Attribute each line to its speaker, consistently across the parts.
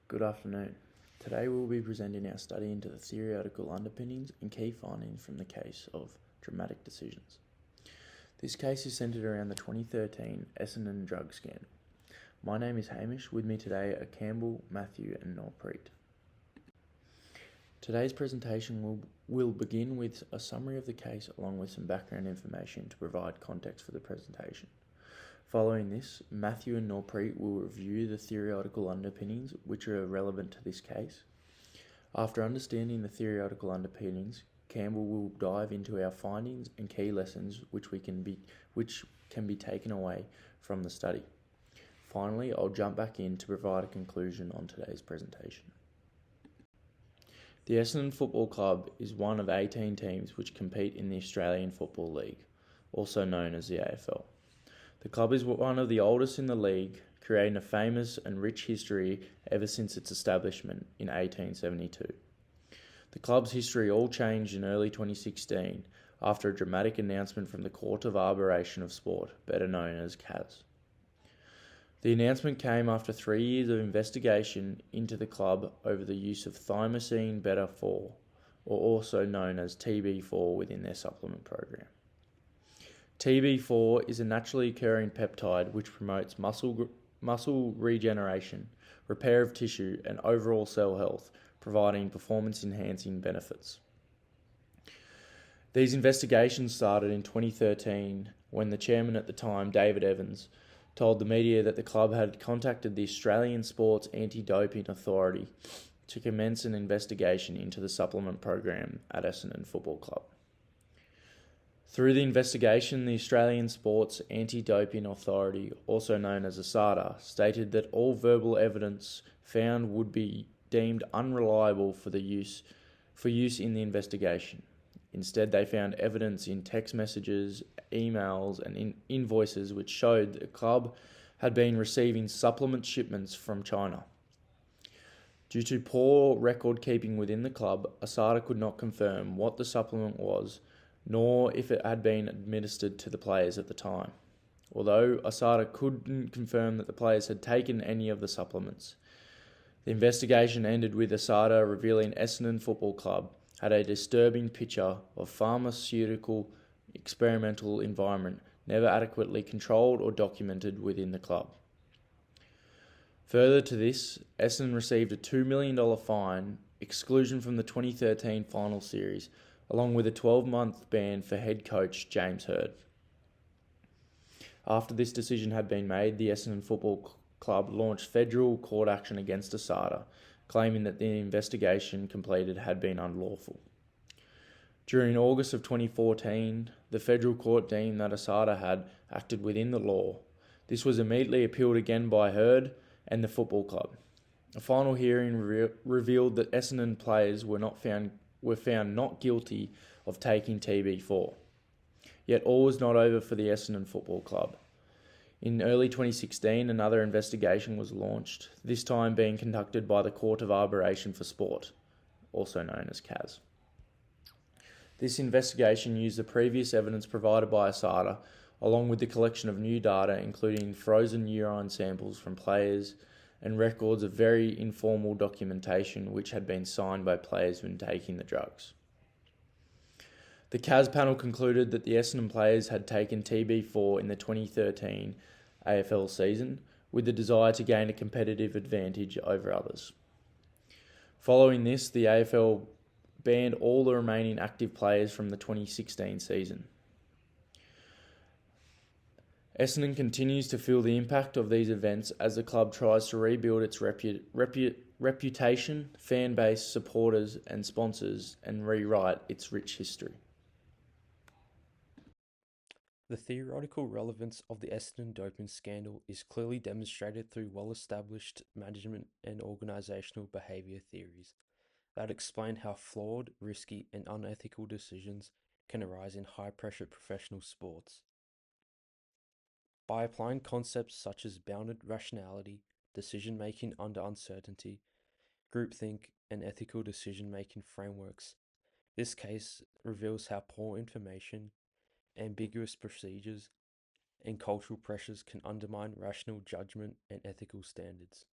Speaker 1: Good afternoon. Today we'll be presenting our study into the theoretical underpinnings and key findings from the case of dramatic decisions. This case is centred around the 2013 Essendon drug scandal. My name is Hamish. With me today are Campbell, Matthew and Norpreet. Today's presentation will begin with a summary of the case along with some background information to provide context for the presentation. Following this, Matthew and Norpreet will review the theoretical underpinnings which are relevant to this case. After understanding the theoretical underpinnings, Campbell will dive into our findings and key lessons which can be taken away from the study. Finally, I'll jump back in to provide a conclusion on today's presentation. The Essendon Football Club is one of 18 teams which compete in the Australian Football League, also known as the AFL. The club is one of the oldest in the league, creating a famous and rich history ever since its establishment in 1872. The club's history all changed in early 2016 after a dramatic announcement from the Court of Arbitration of Sport, better known as CAS. The announcement came after 3 years of investigation into the club over the use of thymosin beta-4, or also known as TB4, within their supplement program. TB4 is a naturally occurring peptide which promotes muscle regeneration, repair of tissue, and overall cell health, providing performance-enhancing benefits. These investigations started in 2013 when the chairman at the time, David Evans, told the media that the club had contacted the Australian Sports Anti-Doping Authority to commence an investigation into the supplement program at Essendon Football Club. Through the investigation, the Australian Sports Anti-Doping Authority, also known as ASADA, stated that all verbal evidence found would be deemed unreliable for use in the investigation. Instead, they found evidence in text messages, emails, and invoices which showed that the club had been receiving supplement shipments from China. Due to poor record keeping within the club, ASADA could not confirm what the supplement was, nor if it had been administered to the players at the time. Although ASADA couldn't confirm that the players had taken any of the supplements. The investigation ended with ASADA revealing Essendon Football Club had a disturbing picture of pharmaceutical experimental environment never adequately controlled or documented within the club. Further to this, Essendon received a $2 million fine, exclusion from the 2013 final series, along with a 12-month ban for head coach James Hird. After this decision had been made, the Essendon Football Club launched federal court action against ASADA, claiming that the investigation completed had been unlawful. During August of 2014, the federal court deemed that ASADA had acted within the law. This was immediately appealed again by Hird and the football club. A final hearing revealed that Essendon players were found not guilty of taking TB4. Yet all was not over for the Essendon Football Club. In early 2016, another investigation was launched, this time being conducted by the Court of Arbitration for Sport, also known as CAS. This investigation used the previous evidence provided by ASADA, along with the collection of new data, including frozen urine samples from players and records of very informal documentation which had been signed by players when taking the drugs. The CAS panel concluded that the Essendon players had taken TB4 in the 2013 AFL season with the desire to gain a competitive advantage over others. Following this, the AFL banned all the remaining active players from the 2016 season. Essendon continues to feel the impact of these events as the club tries to rebuild its reputation, fan base, supporters and sponsors, and rewrite its rich history.
Speaker 2: The theoretical relevance of the Essendon doping scandal is clearly demonstrated through well-established management and organisational behaviour theories that explain how flawed, risky and unethical decisions can arise in high-pressure professional sports. By applying concepts such as bounded rationality, decision-making under uncertainty, groupthink, and ethical decision-making frameworks, this case reveals how poor information, ambiguous procedures, and cultural pressures can undermine rational judgment and ethical standards.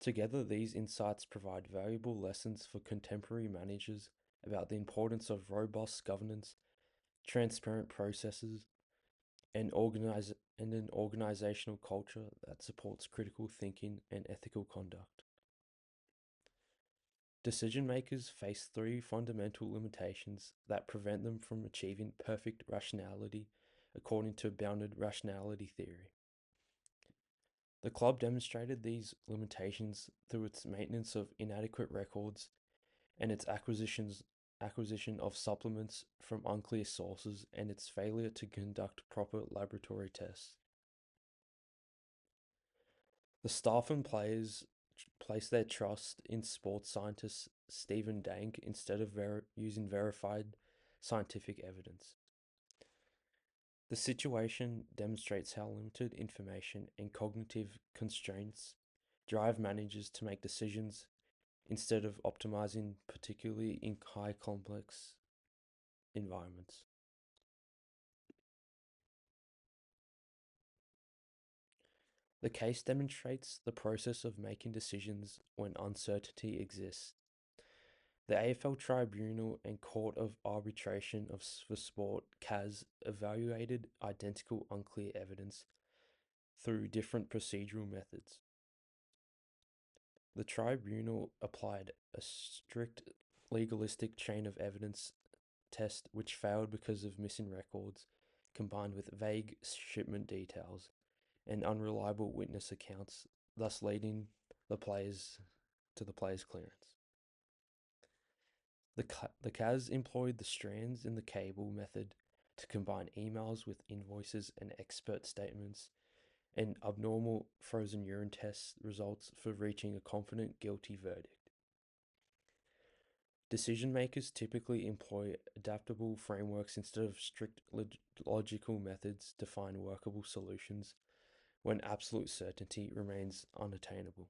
Speaker 2: Together, these insights provide valuable lessons for contemporary managers about the importance of robust governance, transparent processes, and, an organizational culture that supports critical thinking and ethical conduct. Decision makers face three fundamental limitations that prevent them from achieving perfect rationality according to bounded rationality theory. The club demonstrated these limitations through its maintenance of inadequate records and its acquisition of supplements from unclear sources and its failure to conduct proper laboratory tests. The staff and players place their trust in sports scientist Stephen Dank instead of using verified scientific evidence. The situation demonstrates how limited information and cognitive constraints drive managers to make decisions instead of optimizing, particularly in high complex environments. The case demonstrates the process of making decisions when uncertainty exists. The AFL Tribunal and Court of Arbitration for Sport (CAS) evaluated identical unclear evidence through different procedural methods. The tribunal applied a strict legalistic chain of evidence test which failed because of missing records combined with vague shipment details and unreliable witness accounts, thus leading the players to the players' clearance. The CAS employed the strands in the cable method to combine emails with invoices and expert statements and abnormal frozen urine test results for reaching a confident guilty verdict. Decision makers typically employ adaptable frameworks instead of strict logical methods to find workable solutions when absolute certainty remains unattainable.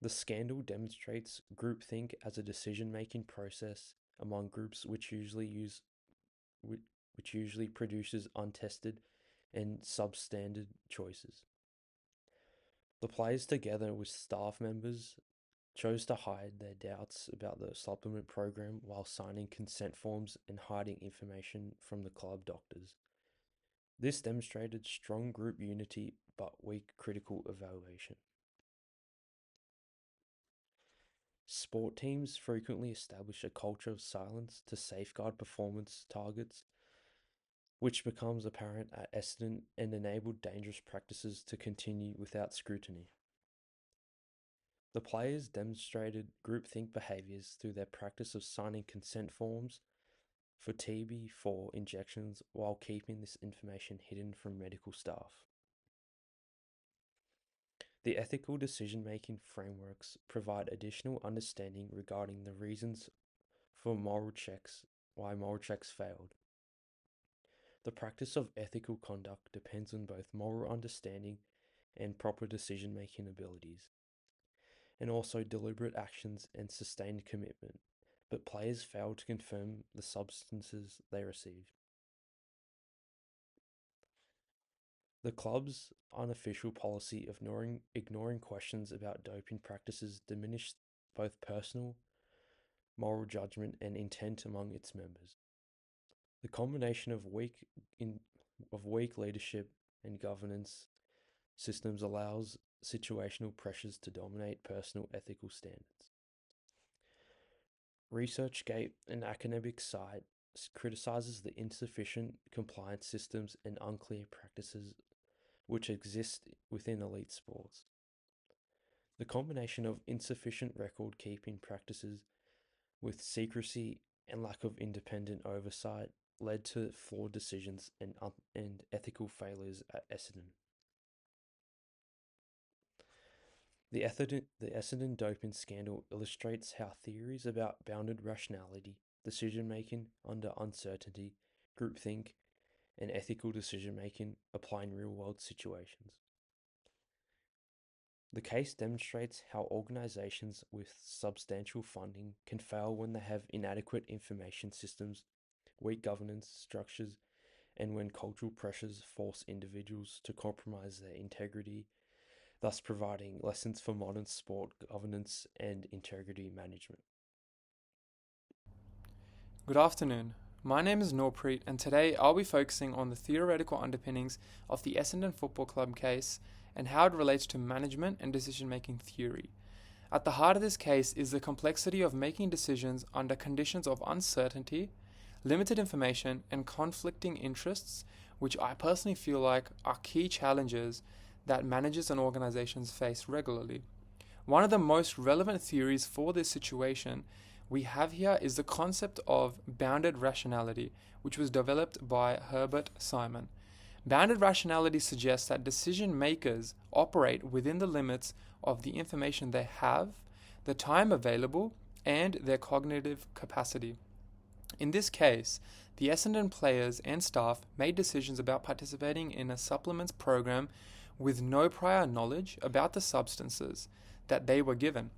Speaker 2: The scandal demonstrates groupthink as a decision-making process among groups which usually produces untested and substandard choices. The players, together with staff members, chose to hide their doubts about the supplement program while signing consent forms and hiding information from the club doctors. This demonstrated strong group unity but weak critical evaluation. Sport teams frequently establish a culture of silence to safeguard performance targets, which becomes apparent at Essendon and enabled dangerous practices to continue without scrutiny. The players demonstrated groupthink behaviours through their practice of signing consent forms for TB4 injections while keeping this information hidden from medical staff. The ethical decision-making frameworks provide additional understanding regarding the reasons for why moral checks failed. The practice of ethical conduct depends on both moral understanding and proper decision-making abilities, and also deliberate actions and sustained commitment, but players failed to confirm the substances they received. The club's unofficial policy of ignoring questions about doping practices diminished both personal, moral judgment and intent among its members. The combination of weak leadership and governance systems allows situational pressures to dominate personal ethical standards. ResearchGate, an academic site, criticizes the insufficient compliance systems and unclear practices which exist within elite sports. The combination of insufficient record keeping practices with secrecy and lack of independent oversight led to flawed decisions and ethical failures at Essendon. The Essendon doping scandal illustrates how theories about bounded rationality, decision making under uncertainty, groupthink, and ethical decision making apply in real world situations. The case demonstrates how organizations with substantial funding can fail when they have inadequate information systems, weak governance structures, and when cultural pressures force individuals to compromise their integrity thus providing lessons for modern sport governance and integrity management.
Speaker 3: Good afternoon. My name is Norpreet, and today I'll be focusing on the theoretical underpinnings of the Essendon Football Club case and how it relates to management and decision-making theory. At the heart of this case is the complexity of making decisions under conditions of uncertainty, limited information, and conflicting interests, which I personally feel like are key challenges that managers and organizations face regularly. One of the most relevant theories for this situation we have here is the concept of bounded rationality, which was developed by Herbert Simon. Bounded rationality suggests that decision makers operate within the limits of the information they have, the time available, and their cognitive capacity. In this case, the Essendon players and staff made decisions about participating in a supplements program with no prior knowledge about the substances that they were given.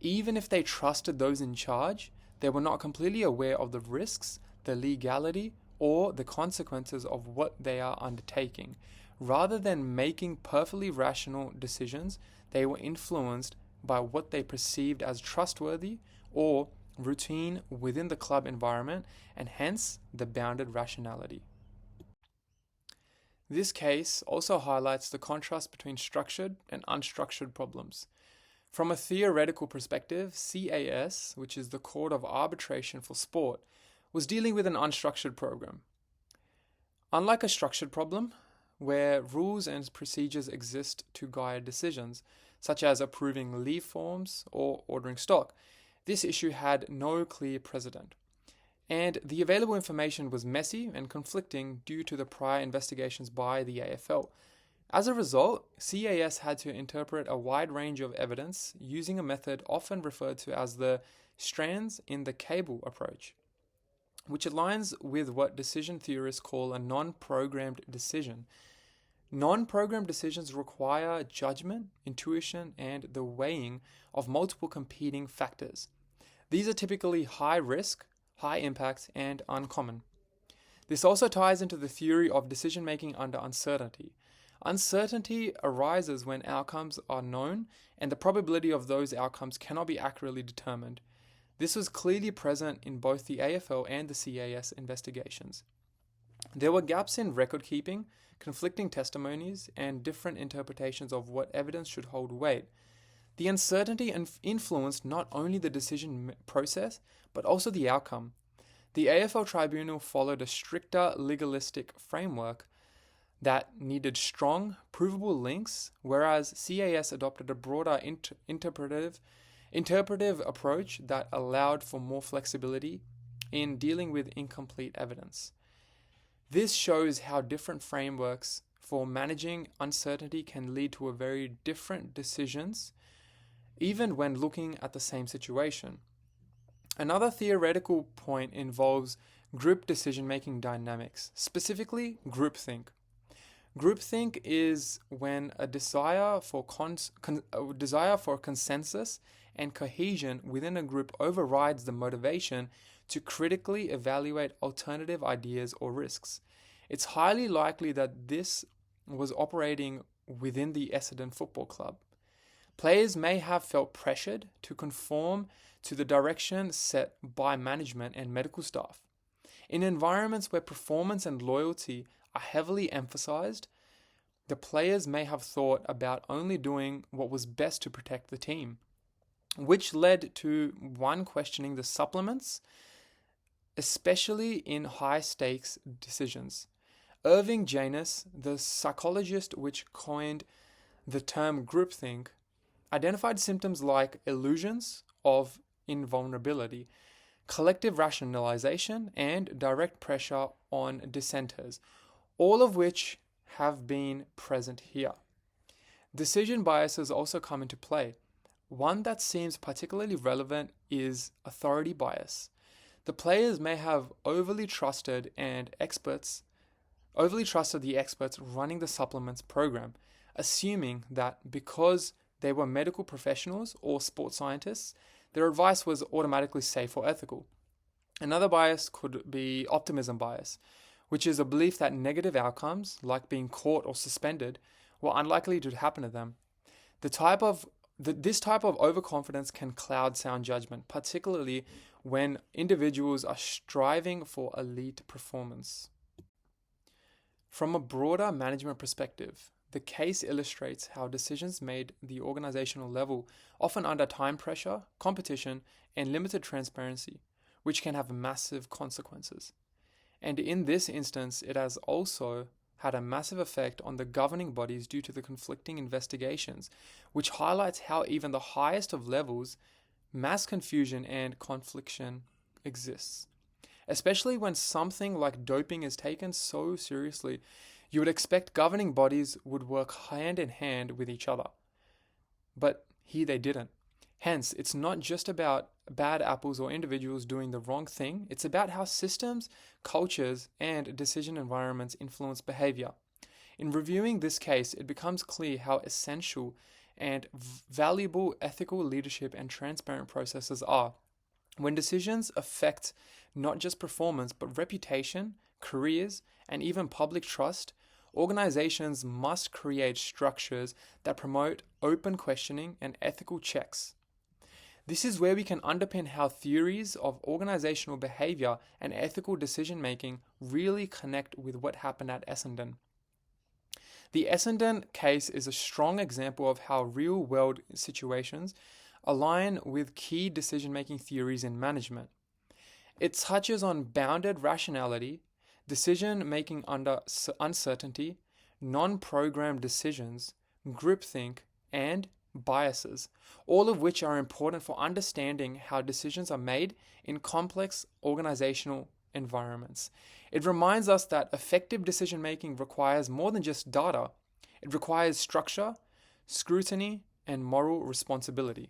Speaker 3: Even if they trusted those in charge, they were not completely aware of the risks, the legality, or the consequences of what they are undertaking. Rather than making perfectly rational decisions, they were influenced by what they perceived as trustworthy or routine within the club environment, and hence the bounded rationality. This case also highlights the contrast between structured and unstructured problems. From a theoretical perspective, CAS, which is the Court of Arbitration for Sport, was dealing with an unstructured program. Unlike a structured problem, where rules and procedures exist to guide decisions, such as approving leave forms or ordering stock, this issue had no clear precedent. And the available information was messy and conflicting due to the prior investigations by the AFL. As a result, CAS had to interpret a wide range of evidence using a method often referred to as the strands in the cable approach, which aligns with what decision theorists call a non-programmed decision. Non-programmed decisions require judgment, intuition, and the weighing of multiple competing factors. These are typically high risk, high impact, and uncommon. This also ties into the theory of decision-making under uncertainty. Uncertainty arises when outcomes are known and the probability of those outcomes cannot be accurately determined. This was clearly present in both the AFL and the CAS investigations. There were gaps in record keeping, conflicting testimonies, and different interpretations of what evidence should hold weight. The uncertainty influenced not only the decision process, but also the outcome. The AFL tribunal followed a stricter legalistic framework that needed strong, provable links, whereas CAS adopted a broader interpretive approach that allowed for more flexibility in dealing with incomplete evidence. This shows how different frameworks for managing uncertainty can lead to very different decisions, even when looking at the same situation. Another theoretical point involves group decision-making dynamics, specifically groupthink. Groupthink is when a desire for consensus and cohesion within a group overrides the motivation to critically evaluate alternative ideas or risks. It's highly likely that this was operating within the Essendon Football Club. Players may have felt pressured to conform to the direction set by management and medical staff. In environments where performance and loyalty are heavily emphasized, the players may have thought about only doing what was best to protect the team, which led to one questioning the supplements, especially in high-stakes decisions. Irving Janus, the psychologist which coined the term groupthink, identified symptoms like illusions of invulnerability, collective rationalization, and direct pressure on dissenters, all of which have been present here. Decision biases also come into play. One that seems particularly relevant is authority bias. The players may have overly trusted the experts running the supplements program, assuming that because they were medical professionals or sports scientists, their advice was automatically safe or ethical. Another bias could be optimism bias, which is a belief that negative outcomes, like being caught or suspended, were unlikely to happen to them. This type of overconfidence can cloud sound judgment, particularly when individuals are striving for elite performance. From a broader management perspective, the case illustrates how decisions made at the organizational level, often under time pressure, competition, and limited transparency, which can have massive consequences. And in this instance, it has also had a massive effect on the governing bodies due to the conflicting investigations, which highlights how even the highest of levels, mass confusion and confliction exists. Especially when something like doping is taken so seriously, you would expect governing bodies would work hand in hand with each other. But here they didn't. Hence, it's not just about bad apples or individuals doing the wrong thing, it's about how systems, cultures, and decision environments influence behavior. In reviewing this case, it becomes clear how essential and valuable ethical leadership and transparent processes are. When decisions affect not just performance, but reputation, careers, and even public trust, organizations must create structures that promote open questioning and ethical checks. This is where we can underpin how theories of organizational behavior and ethical decision making really connect with what happened at Essendon. The Essendon case is a strong example of how real world situations align with key decision making theories in management. It touches on bounded rationality, decision making under uncertainty, non programmed decisions, groupthink, and biases, all of which are important for understanding how decisions are made in complex organizational environments. It reminds us that effective decision making requires more than just data, it requires structure, scrutiny, and moral responsibility.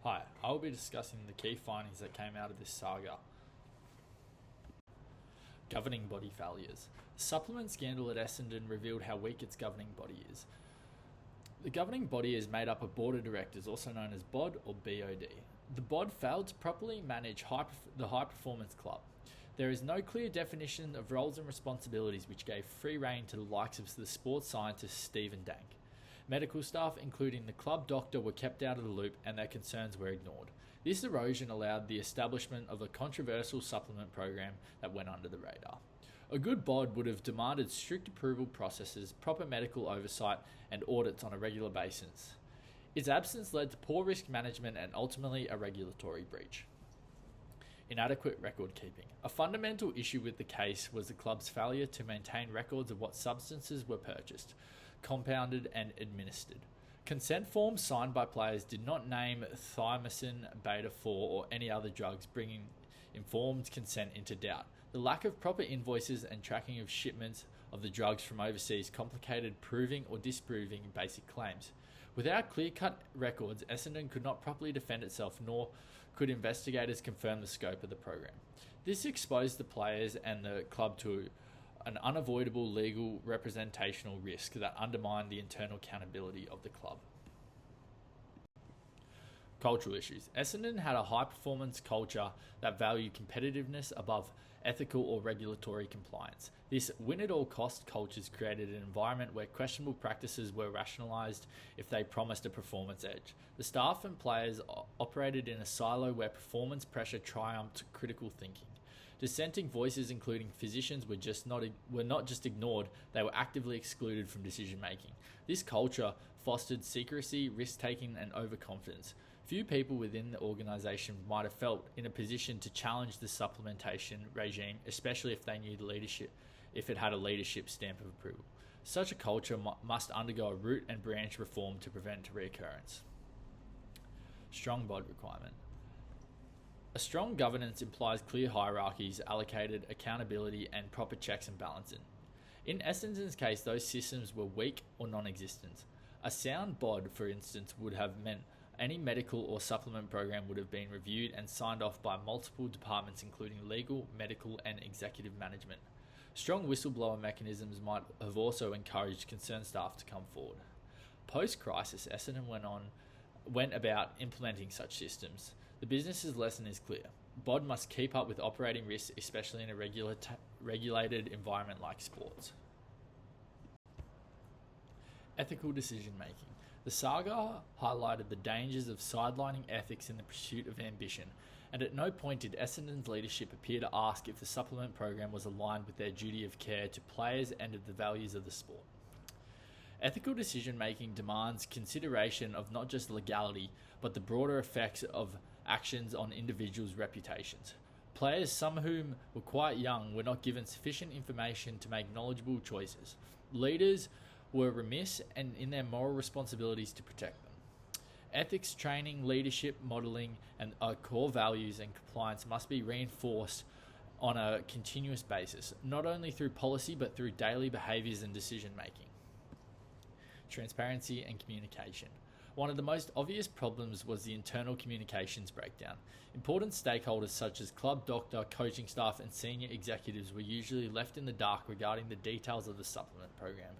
Speaker 4: Hi, I will be discussing the key findings that came out of this saga. Governing body failures. The supplement scandal at Essendon revealed how weak its governing body is. The governing body is made up of board of directors, also known as BOD or BOD. The BOD failed to properly manage the high performance club. There is no clear definition of roles and responsibilities, which gave free rein to the likes of the sports scientist Stephen Dank. Medical staff, including the club doctor, were kept out of the loop and their concerns were ignored. This erosion allowed the establishment of a controversial supplement program that went under the radar. A good BOD would have demanded strict approval processes, proper medical oversight, and audits on a regular basis. Its absence led to poor risk management and ultimately a regulatory breach. Inadequate record keeping. A fundamental issue with the case was the club's failure to maintain records of what substances were purchased, compounded, and administered. Consent forms signed by players did not name thiamine, beta-4, or any other drugs, bringing informed consent into doubt. The lack of proper invoices and tracking of shipments of the drugs from overseas complicated proving or disproving basic claims. Without clear-cut records, Essendon could not properly defend itself, nor could investigators confirm the scope of the program. This exposed the players and the club to an unavoidable legal representational risk that undermined the internal accountability of the club. Cultural issues. Essendon had a high-performance culture that valued competitiveness above ethical or regulatory compliance. This win-at-all-cost cultures created an environment where questionable practices were rationalised if they promised a performance edge. The staff and players operated in a silo where performance pressure triumphed critical thinking. Dissenting voices, including physicians, were not just ignored, they were actively excluded from decision-making. This culture fostered secrecy, risk-taking, and overconfidence. Few people within the organisation might have felt in a position to challenge the supplementation regime, especially if they knew the leadership, if it had a leadership stamp of approval. Such a culture must undergo a root and branch reform to prevent reoccurrence. Strong BOD requirement. A strong governance implies clear hierarchies, allocated accountability, and proper checks and balances. In Essendon's case, those systems were weak or non-existent. A sound BOD, for instance, would have meant any medical or supplement program would have been reviewed and signed off by multiple departments, including legal, medical, and executive management. Strong whistleblower mechanisms might have also encouraged concerned staff to come forward. Post-crisis, Essendon went about implementing such systems. The business's lesson is clear. BOD must keep up with operating risks, especially in a regulated environment like sports. Ethical decision making. The saga highlighted the dangers of sidelining ethics in the pursuit of ambition, and at no point did Essendon's leadership appear to ask if the supplement program was aligned with their duty of care to players and of the values of the sport. Ethical decision making demands consideration of not just legality, but the broader effects of actions on individuals' reputations. Players, some of whom were quite young, were not given sufficient information to make knowledgeable choices. Leaders were remiss and in their moral responsibilities to protect them. Ethics training, leadership modelling, and core values and compliance must be reinforced on a continuous basis, not only through policy but through daily behaviours and decision making. Transparency and communication. One of the most obvious problems was the internal communications breakdown. Important stakeholders such as club doctor, coaching staff, and senior executives were usually left in the dark regarding the details of the supplement program.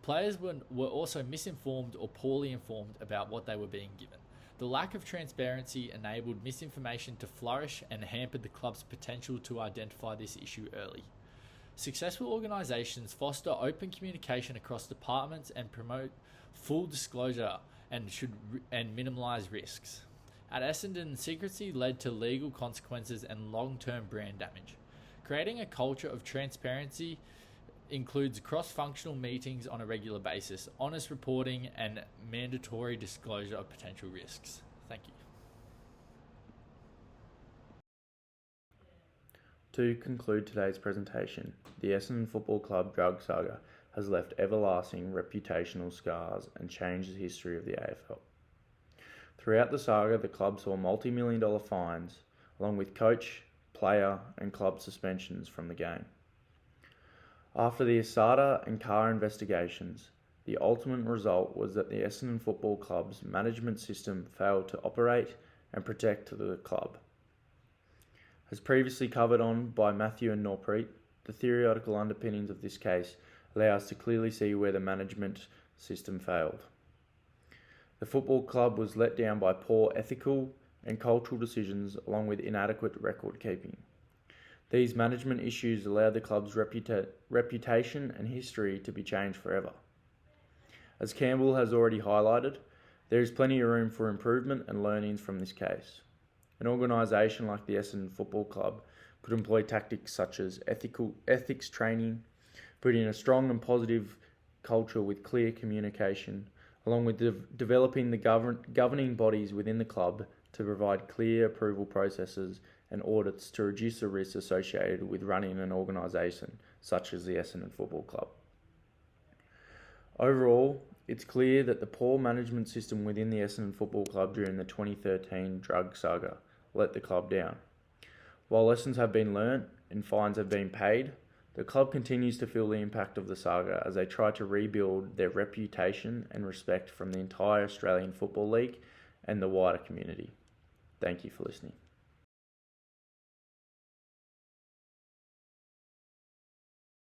Speaker 4: Players were also misinformed or poorly informed about what they were being given. The lack of transparency enabled misinformation to flourish and hampered the club's potential to identify this issue early. Successful organisations foster open communication across departments and promote full disclosure and minimise risks. At Essendon, secrecy led to legal consequences and long-term brand damage. Creating a culture of transparency includes cross-functional meetings on a regular basis, honest reporting, and mandatory disclosure of potential risks. Thank you.
Speaker 1: To conclude today's presentation, the Essendon Football Club drug saga has left everlasting reputational scars and changed the history of the AFL. Throughout the saga, the club saw multi-million-dollar fines, along with coach, player, and club suspensions from the game. After the Asada and Carr investigations, the ultimate result was that the Essendon Football Club's management system failed to operate and protect the club. As previously covered on by Matthew and Norpreet, the theoretical underpinnings of this case allow us to clearly see where the management system failed. The football club was let down by poor ethical and cultural decisions along with inadequate record keeping. These management issues allowed the club's reputation and history to be changed forever. As Campbell has already highlighted, there is plenty of room for improvement and learnings from this case. An organisation like the Essendon Football Club could employ tactics such as ethics training, put in a strong and positive culture with clear communication, along with developing the governing bodies within the club to provide clear approval processes and audits to reduce the risks associated with running an organisation such as the Essendon Football Club. Overall, it's clear that the poor management system within the Essendon Football Club during the 2013 drug saga let the club down. While lessons have been learnt and fines have been paid, the club continues to feel the impact of the saga as they try to rebuild their reputation and respect from the entire Australian Football League and the wider community. Thank you for listening.